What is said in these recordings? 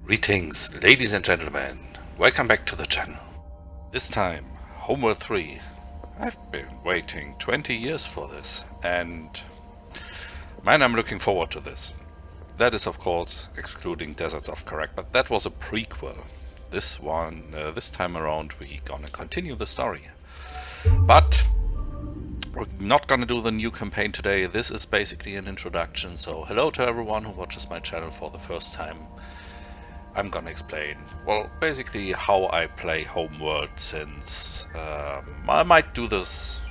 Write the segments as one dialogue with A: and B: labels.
A: Greetings, ladies and gentlemen. Welcome back to the channel. This time, Homeworld 3. I've been waiting 20 years for this, and man, I'm looking forward to this. That is, of course, excluding Deserts of Karak, but that was a prequel. This time around, we're gonna continue the story. But we're not gonna do the new campaign today. This is basically an introduction, so hello to everyone who watches my channel for the first time. I'm gonna explain, well, basically how I play Homeworld, since I might do this,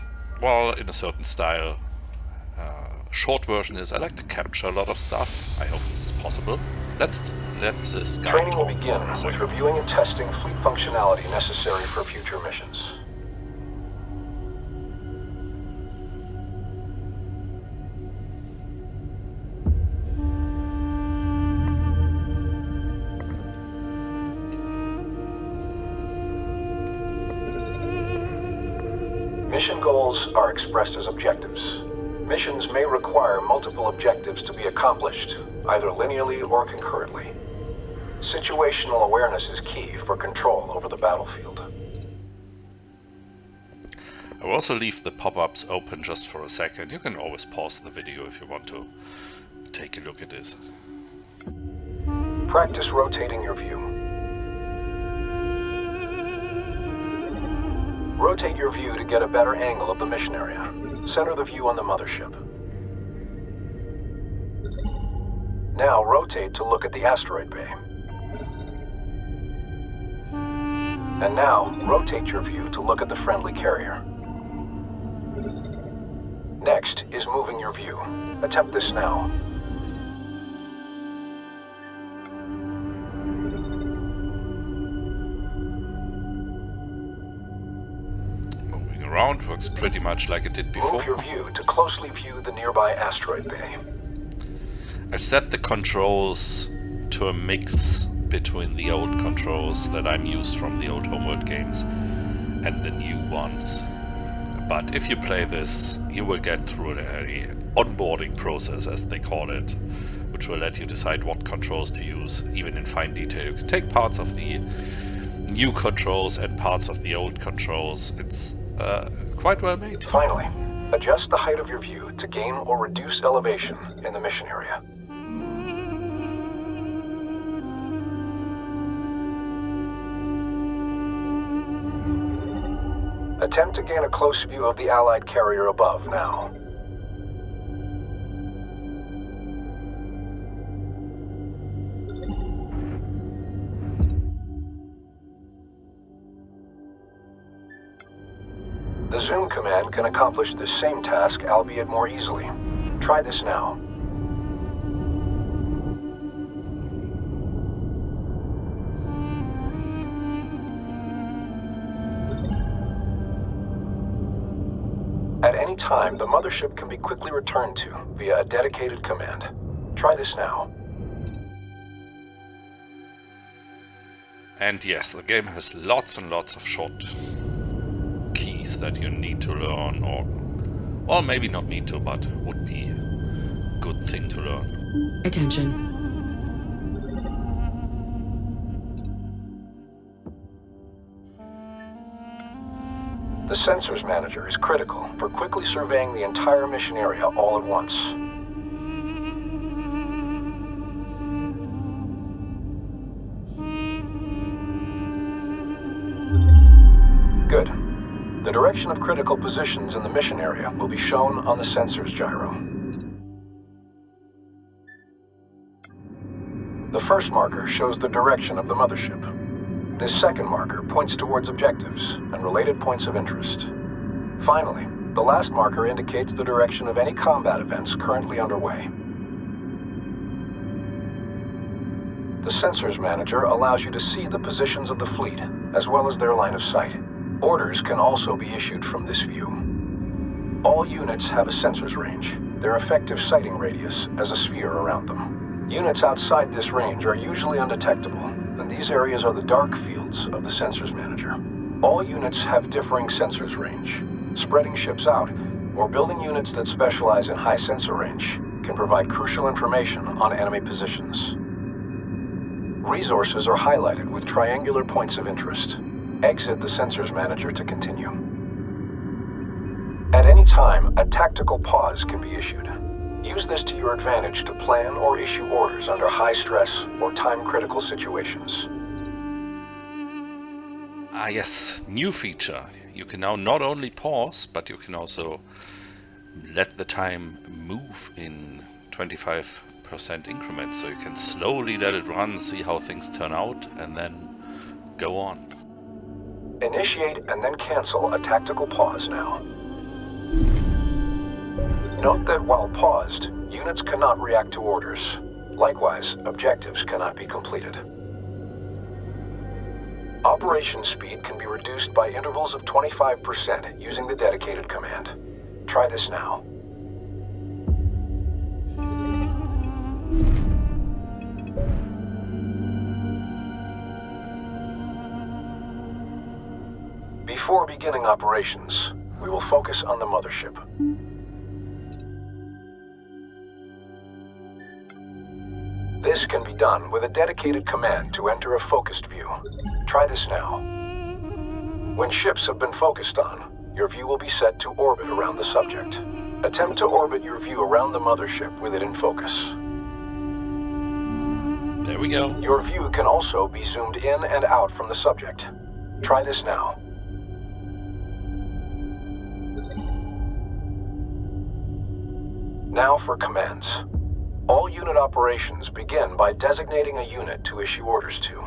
A: well, in a certain style. Short version is I like to capture a lot of stuff. I hope this is possible. Let this guy
B: Training will
A: talk
B: begin
A: for a
B: with
A: second.
B: reviewing and testing fleet functionality necessary for future missions. Mission goals are expressed as objectives. Missions may require multiple objectives to be accomplished, either linearly or concurrently. Situational awareness is key for control over the battlefield.
A: I will also leave the pop-ups open just for a second. You can always pause the video if you want to take a look at this.
B: Practice rotating your view. Rotate your view to get a better angle of the mission area. Center the view on the mothership. Now rotate to look at the asteroid bay. And now rotate your view to look at the friendly carrier. Next is moving your view. Attempt this now.
A: Moving around works pretty much like it did before.
B: Move your view to closely view the nearby asteroid bay.
A: I set the controls to a mix between the old controls that I'm used from the old Homeworld games and the new ones. But if you play this, you will get through a onboarding process, as they call it, which will let you decide what controls to use, even in fine detail. You can take parts of the new controls and parts of the old controls. It's quite well made.
B: Finally, adjust the height of your view to gain or reduce elevation in the mission area. Attempt to gain a close view of the Allied carrier above now. The zoom command can accomplish this same task, albeit more easily. Try this now. At any time, the mothership can be quickly returned to via a dedicated command. Try this now.
A: And yes, the game has lots and lots of short keys that you need to learn, or maybe not need to, but would be a good thing to learn.
C: Attention.
B: The sensors manager is critical for quickly surveying the entire mission area all at once. Good. The direction of critical positions in the mission area will be shown on the sensors gyro. The first marker shows the direction of the mothership. This second marker points towards objectives and related points of interest. Finally, the last marker indicates the direction of any combat events currently underway. The Sensors Manager allows you to see the positions of the fleet, as well as their line of sight. Orders can also be issued from this view. All units have a sensors range, their effective sighting radius as a sphere around them. Units outside this range are usually undetectable, and these areas are the dark fields of the Sensors Manager. All units have differing sensors range. Spreading ships out, or building units that specialize in high sensor range, can provide crucial information on enemy positions. Resources are highlighted with triangular points of interest. Exit the Sensors Manager to continue. At any time, a tactical pause can be issued. Use this to your advantage to plan or issue orders under high-stress or time-critical situations.
A: Ah yes, new feature. You can now not only pause, but you can also let the time move in 25% increments. So you can slowly let it run, see how things turn out, and then go on.
B: Initiate and then cancel a tactical pause now. Note that while paused, units cannot react to orders. Likewise, objectives cannot be completed. Operation speed can be reduced by intervals of 25% using the dedicated command. Try this now. Before beginning operations, we will focus on the mothership. This can be done with a dedicated command to enter a focused view. Try this now. When ships have been focused on, your view will be set to orbit around the subject. Attempt to orbit your view around the mothership with it in focus.
A: There we go.
B: Your view can also be zoomed in and out from the subject. Try this now. Now for commands. All unit operations begin by designating a unit to issue orders to.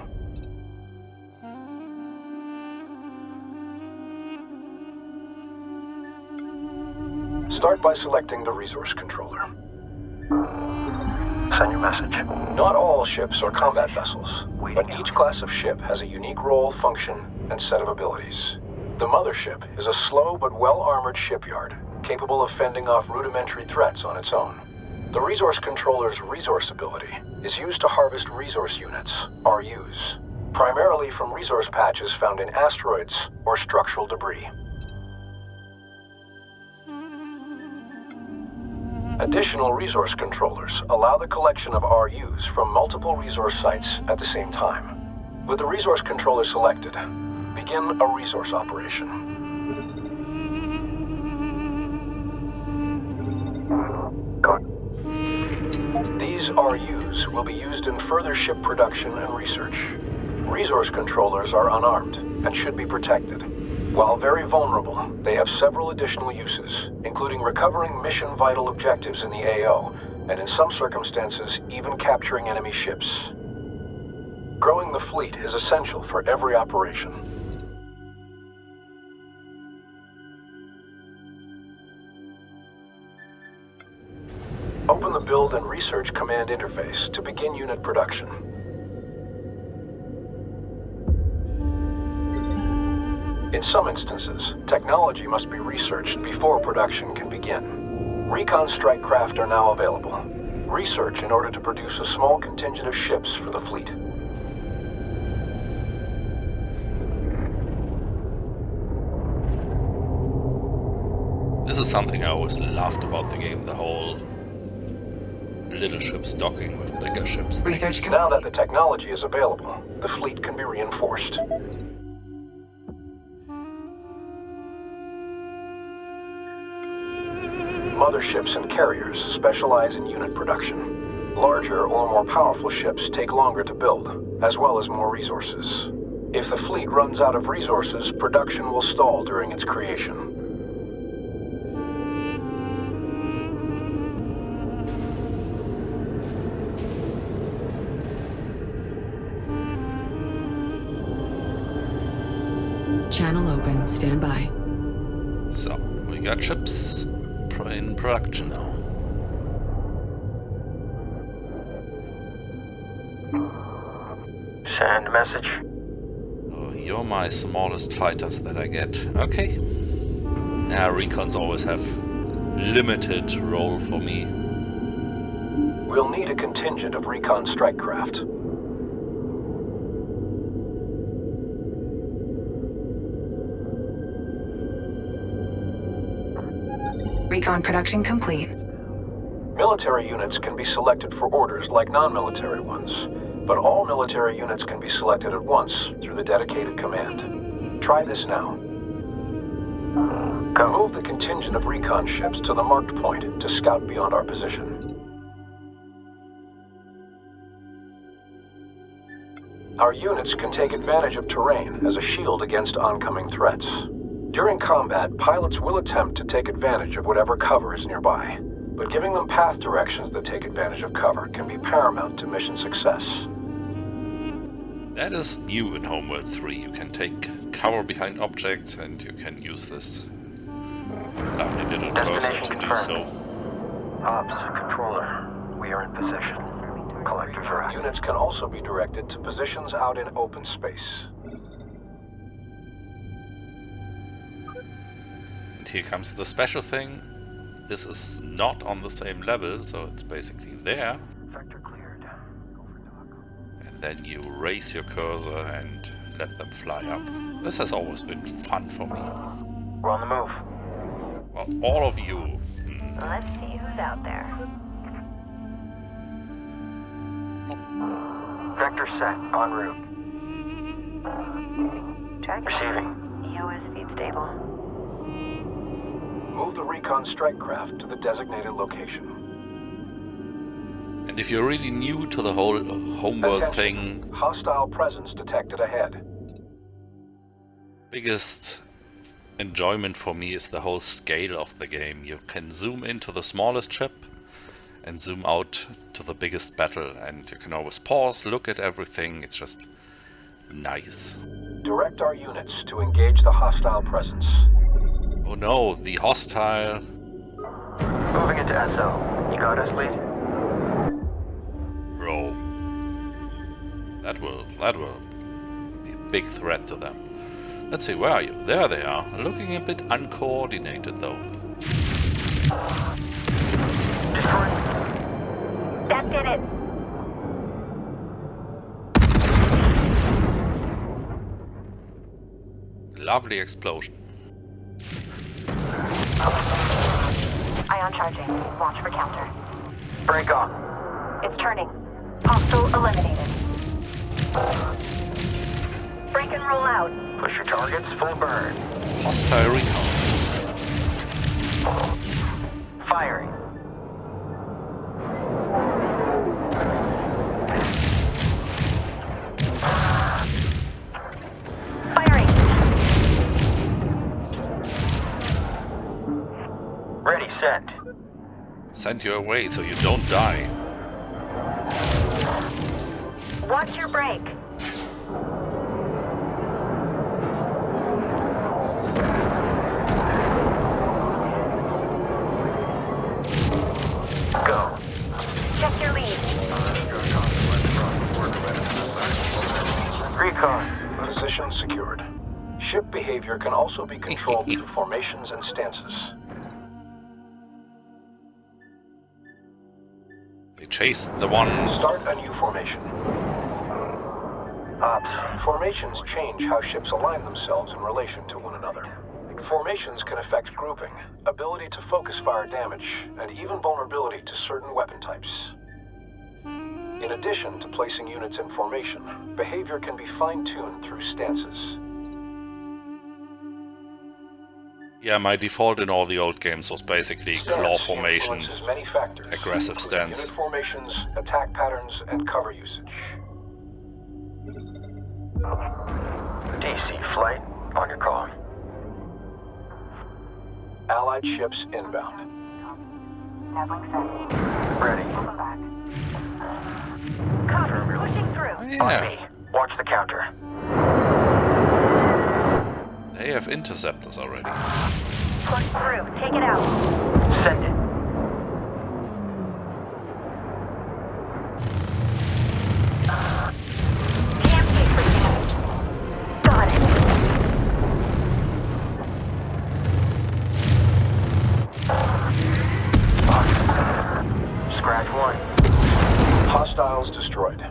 B: Start by selecting the resource controller. Send your message. Not all ships are combat vessels, but each class of ship has a unique role, function, and set of abilities. The mothership is a slow but well-armored shipyard, capable of fending off rudimentary threats on its own. The resource controller's resource ability is used to harvest resource units, RUs, primarily from resource patches found in asteroids or structural debris. Additional resource controllers allow the collection of RUs from multiple resource sites at the same time. With the resource controller selected, begin a resource operation. These RUs will be used in further ship production and research. Resource controllers are unarmed and should be protected. While very vulnerable, they have several additional uses, including recovering mission-vital objectives in the AO, and in some circumstances, even capturing enemy ships. Growing the fleet is essential for every operation. Open the Build and Research Command interface to begin unit production. In some instances, technology must be researched before production can begin. Recon strike craft are now available. Research in order to produce a small contingent of ships for the fleet.
A: This is something I always loved about the game, the whole little ships docking with bigger ships.
B: Now that the technology is available, the fleet can be reinforced. Motherships and carriers specialize in unit production. Larger or more powerful ships take longer to build, as well as more resources. If the fleet runs out of resources, production will stall during its creation.
C: Channel open. Stand by.
A: So, we got ships in production now.
D: Send message.
A: Oh, you're my smallest fighters that I get. Okay. Recons always have limited role for me.
B: We'll need a contingent of recon strike craft.
C: Recon production complete.
B: Military units can be selected for orders like non-military ones. but all military units can be selected at once through the dedicated command. Try this now. Move the contingent of recon ships to the marked point to scout beyond our position. Our units can take advantage of terrain as a shield against oncoming threats. During combat, pilots will attempt to take advantage of whatever cover is nearby, but giving them path directions that take advantage of cover can be paramount to mission success.
A: That is new in Homeworld 3. You can take cover behind objects and you can use this lovely little cursor to do so.
D: Ops, controller, we are in position. Collectors are out.
B: Units can also be directed to positions out in open space.
A: And here comes the special thing. This is not on the same level, so it's basically there.
D: Sector cleared.
A: And then you raise your cursor and let them fly up. This has always been fun for me.
D: We're on the move.
A: Well, all of you.
E: Let's see who's out there.
D: Vector set, en route.
E: Track
D: Receiving.
E: EOS feed stable.
B: Move the recon strike craft to the designated location.
A: And if you're really new to the whole Homeworld thing,
B: Hostile presence detected ahead.
A: biggest enjoyment for me is the whole scale of the game. You can zoom into the smallest ship and zoom out to the biggest battle, and you can always pause, look at everything. It's just nice.
B: Direct our units to engage the hostile presence.
A: Oh no, the hostile.
D: Moving into SO. You got us, lead?
A: Bro. That will be a big threat to them. Let's see, where are you? There they are. Looking a bit uncoordinated though.
D: Destroy.
E: That did it.
A: Lovely explosion.
E: Ion charging. Launch for counter.
D: Break on.
E: It's turning. Hostile eliminated. Break and roll out.
D: Push your targets, full burn.
A: Hostile recons.
D: Firing.
E: Firing.
D: Ready, send.
A: Send you away so you don't die.
E: Watch your break.
D: Go.
E: Check your lead.
D: Recon.
B: Position secured. Ship behavior can also be controlled through formations and stances.
A: They chased the one.
B: Start a new formation.
D: Ops.
B: Formations change how ships align themselves in relation to one another. Formations can affect grouping, ability to focus fire damage, and even vulnerability to certain weapon types. In addition to placing units in formation, behavior can be fine-tuned through stances.
A: Yeah, my default in all the old games was basically claw
B: Stance
A: formation,
B: influences many factors,
A: aggressive
B: including
A: stance.
B: unit formations, attack patterns, and cover usage.
D: DC flight. On your call.
B: Allied ships inbound.
E: Navling set.
D: Ready.
E: Welcome back. Cover. Pushing through.
A: Oh,
D: On
A: yeah,
D: me. Watch the counter.
A: they have interceptors already.
E: Push through. Take it out.
D: Send it.
E: Cam gate breaching. Got it.
D: Scratch one.
B: Hostiles destroyed.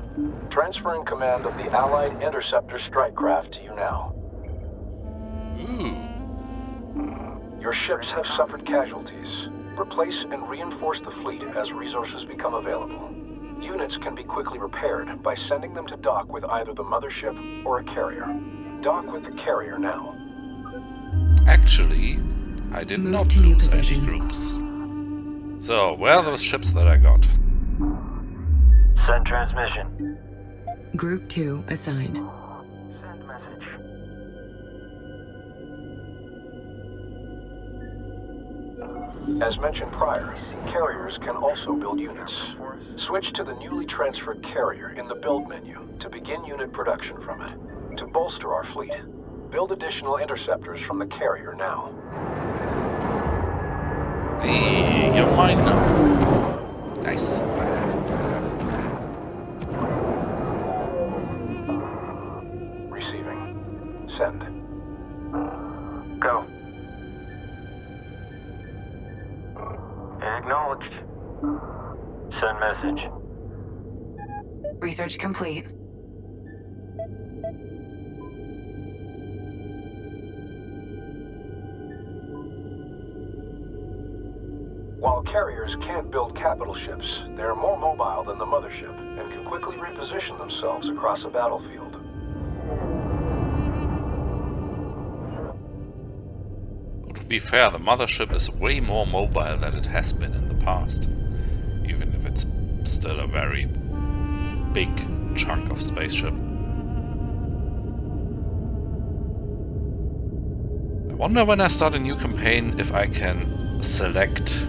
B: Transferring command of the Allied interceptor strike craft to you now.
A: Ooh.
B: Your ships have suffered casualties. Replace and reinforce the fleet as resources become available. Units can be quickly repaired by sending them to dock with either the mothership or a carrier. Dock with the carrier now.
A: Actually, I did
C: Move
A: not
C: to new
A: lose any
C: position.
A: groups. So, where are those ships that I got?
D: Send transmission.
C: Group 2 assigned.
D: Send message.
B: As mentioned prior, carriers can also build units. Switch to the newly transferred carrier in the build menu to begin unit production from it. To bolster our fleet, build additional interceptors from the carrier now.
A: Hey, you're mine now. Nice.
B: Receiving. Send.
D: Go. Acknowledged. Send message.
C: Research complete.
B: While carriers can't build capital ships, they're more mobile than the mothership and can quickly reposition themselves across a battlefield.
A: To be fair, the mothership is way more mobile than it has been in the past. Even if it's still a very big chunk of spaceship. I wonder when I start a new campaign if I can select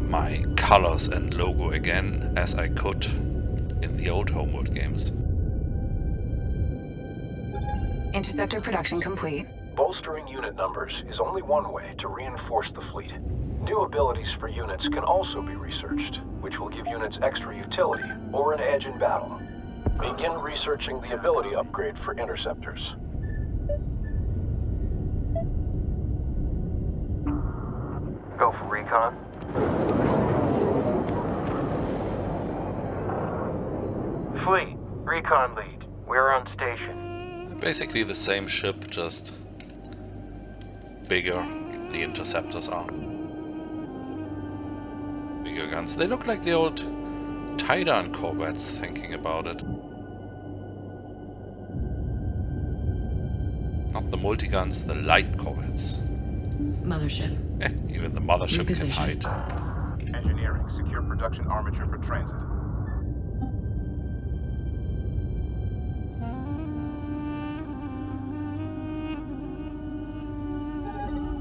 A: my colors and logo again as I could in the old Homeworld games.
C: Interceptor production complete.
B: Bolstering unit numbers is only one way to reinforce the fleet. New abilities for units can also be researched, which will give units extra utility or an edge in battle. Begin researching the ability upgrade for interceptors.
D: Go for recon. Fleet, recon lead. We're on station.
A: Basically the same ship, just bigger. The interceptors are. Bigger guns. They look like the old Titan corvettes, thinking about it. Not the multi-guns, the light corvettes.
C: Mothership.
A: Even the mothership can
C: Reposition.
A: hide.
F: Engineering, secure production armature for transit.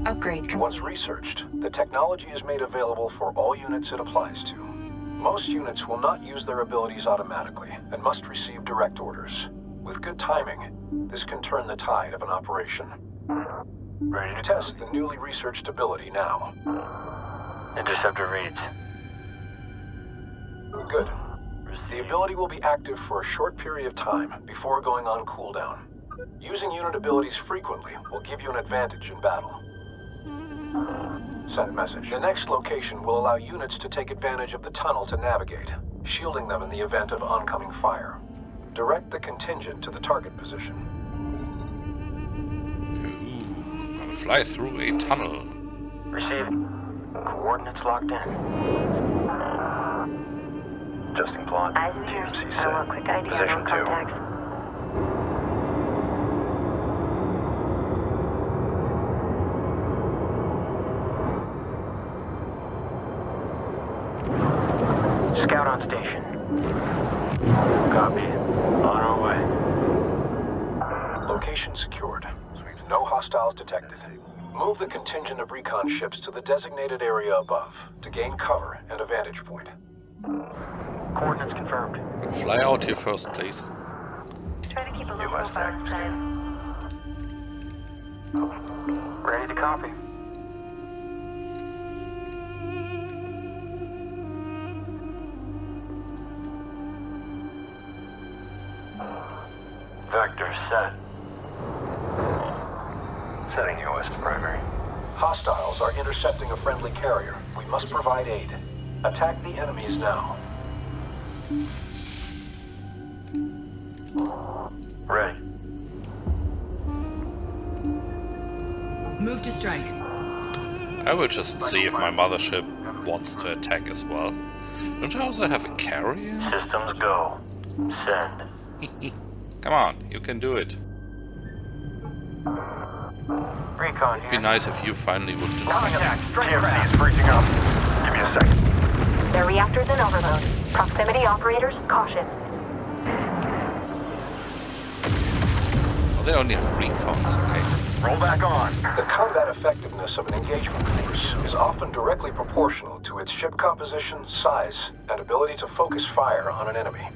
C: Upgrade
B: Once researched, the technology is made available for all units it applies to. Most units will not use their abilities automatically and must receive direct orders. With good timing, this can turn the tide of an operation.
D: Ready to
B: Test the newly researched ability now.
D: Interceptor reads.
B: Good. The ability will be active for a short period of time before going on cooldown. Using unit abilities frequently will give you an advantage in battle. Send message. The next location will allow units to take advantage of the tunnel to navigate, shielding them in the event of oncoming fire. Direct the contingent to the target position.
A: Ooh, gonna fly through a tunnel.
D: Receiving. Coordinates locked in. Adjusting plot.
E: Eyes and ears. I want quick ID on all contacts.
D: Scout on station. Copy. On our way.
B: Location secured. No hostiles detected. Move the contingent of recon ships to the designated area above to gain cover and a vantage point.
D: Coordinates confirmed.
A: Fly out here first, please.
E: Try to keep a low profile this time.
D: Ready to copy. Vector set. Setting US to primary.
B: Hostiles are intercepting a friendly carrier. We must provide aid. Attack the enemies now.
D: Ready.
C: Move to strike.
A: I will just see if my mothership wants to attack as well. Don't you also have a carrier?
D: Systems go. Send.
A: Come on, you can do it.
D: Recon
A: It'd be
D: here.
A: nice if you finally would do something.
D: Contact. TMC is freezing up. Give me a second.
E: Their reactor's in overload. Proximity operators, caution.
A: Oh, they only have recons, okay.
D: Roll back on.
B: The combat effectiveness of an engagement force is often directly proportional to its ship composition, size, and ability to focus fire on an enemy.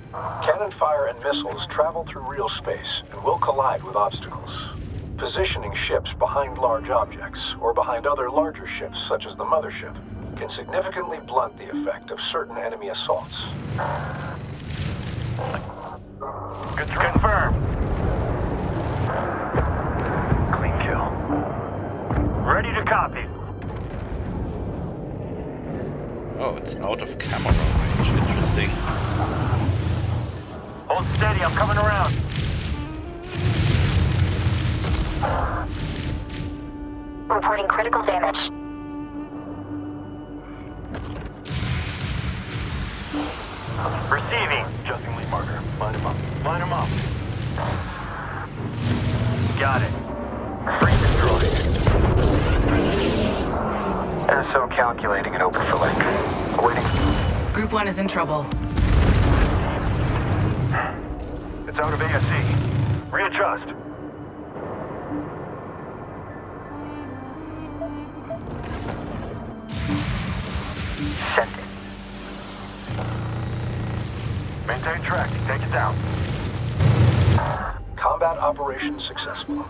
B: Cannon fire and missiles travel through real space and will collide with obstacles. Positioning ships behind large objects, or behind other larger ships such as the mothership, can significantly blunt the effect of certain enemy assaults.
D: Good to confirm. Clean kill. Ready to copy.
A: Oh, it's out of camera range. Interesting.
D: Hold steady, I'm coming around.
E: Reporting critical damage.
D: Receiving. Adjusting lead marker. Line him up. Line him up. Got it. Frame destroyed. SO calculating and open for link. Awaiting.
C: Group 1 is in trouble.
D: It's out of ASC. Readjust. Send it. Maintain track. Take it down.
B: Combat operation successful.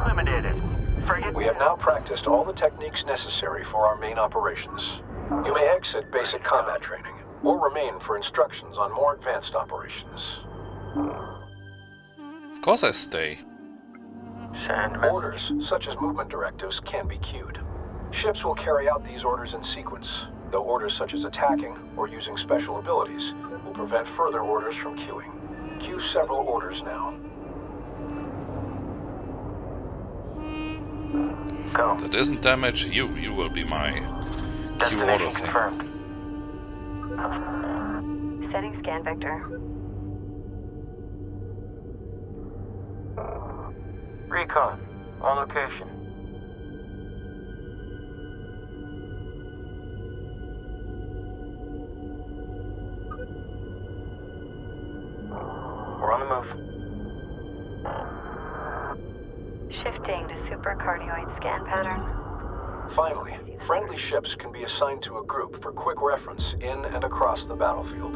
D: Eliminated. Frigate.
B: We have now practiced all the techniques necessary for our main operations. You may exit basic combat training, or remain for instructions on more advanced operations.
A: Of course I stay.
D: Send
B: Orders, such as movement directives, can be queued. Ships will carry out these orders in sequence, though orders such as attacking or using special abilities will prevent further orders from queuing. Queue several orders now.
D: Go.
A: That isn't damage. You will be my Q order
D: Destination
A: thing.
D: confirmed.
E: Setting scan vector.
D: Recon. On location. We're on the move.
E: Shifting to supercardioid scan pattern.
B: Finally, friendly ships can be assigned to a group for quick reference in and across the battlefield.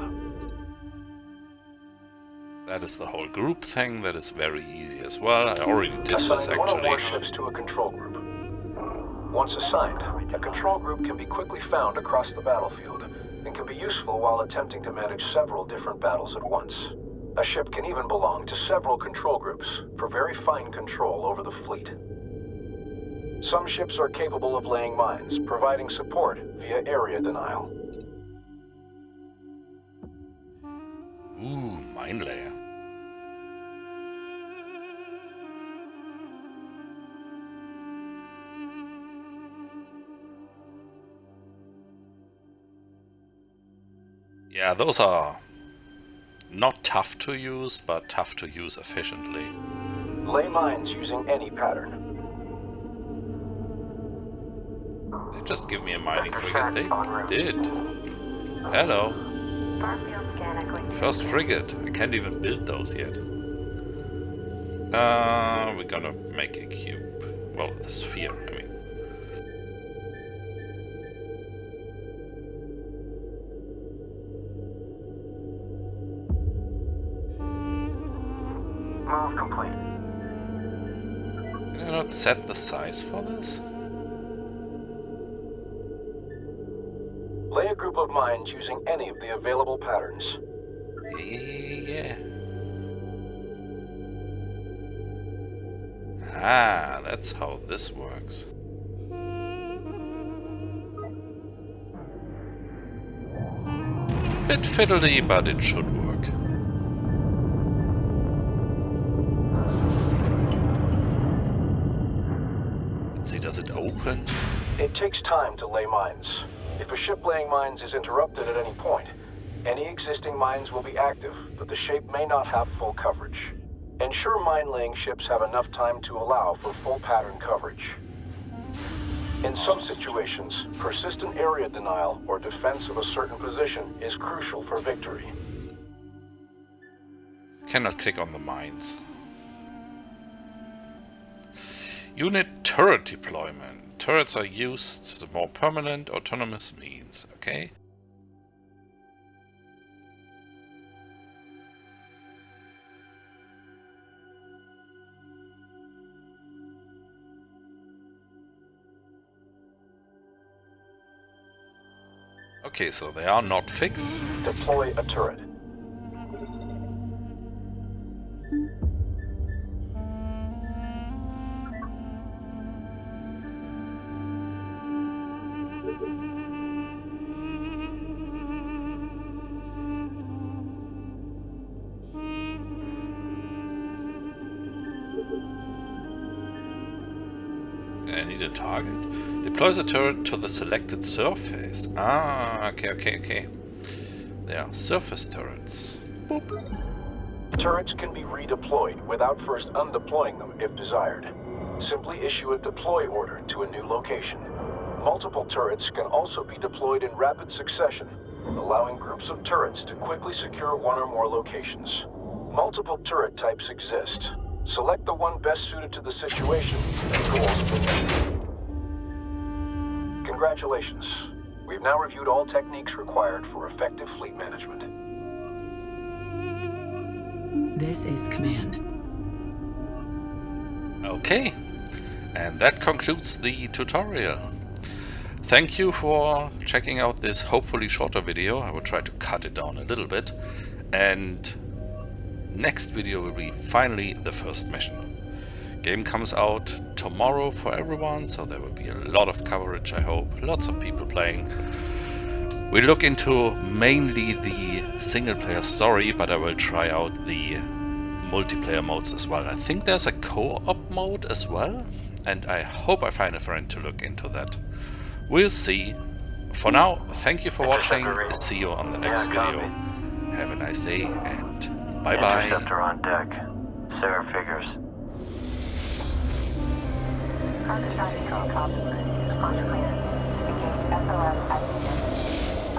A: That is the whole group thing. That is very easy as well. I already did this
B: Assign one or more
A: actually.
B: ships to a control group. Once assigned, a control group can be quickly found across the battlefield and can be useful while attempting to manage several different battles at once. A ship can even belong to several control groups for very fine control over the fleet. Some ships are capable of laying mines, providing support via area denial.
A: Ooh, mine layer. Yeah, those are not tough to use, but tough to use efficiently.
B: Lay mines using any pattern.
A: They just give me a mining frigate. They did. Hello.
E: Starfield scan echoing.
A: First frigate. I can't even build those yet. We're gonna make a cube. Well, the sphere, I mean.
D: Move complete.
A: Can I not set the size for this?
B: Lay a group of mines using any of the available patterns.
A: Yeah. Ah, that's how this works. Bit fiddly, but it should work. Let's see, does it open?
B: It takes time to lay mines. If a ship laying mines is interrupted at any point, any existing mines will be active, but the shape may not have full coverage. Ensure mine-laying ships have enough time to allow for full pattern coverage. In some situations, persistent area denial or defense of a certain position is crucial for victory.
A: Cannot click on the mines. Unit turret deployment. Turrets are used as more permanent autonomous means. Okay. Okay, so they are not fixed.
B: Deploy a turret.
A: I need a target. Deploy the turret to the selected surface. Ah, okay. They are surface turrets. Boop.
B: Turrets can be redeployed without first undeploying them if desired. Simply issue a deploy order to a new location. Multiple turrets can also be deployed in rapid succession, allowing groups of turrets to quickly secure one or more locations. Multiple turret types exist. Select the one best suited to the situation and goals of the mission. Congratulations. We've now reviewed all techniques required for effective fleet management.
C: This is Command.
A: Okay, and that concludes the tutorial. Thank you for checking out this hopefully shorter video. I will try to cut it down a little bit. And next video will be finally the first mission. Game comes out tomorrow for everyone, so there will be a lot of coverage, I hope. Lots of people playing. We look into mainly the single player story, but I will try out the multiplayer modes as well. I think there's a co-op mode as well, and I hope I find a friend to look into that. We'll see. For now, thank you for watching. See you on the next video. Have a nice day and bye-bye.
D: Interceptor on deck. Sarah figures.
E: Control copy. Launch clear. Engage SOS at the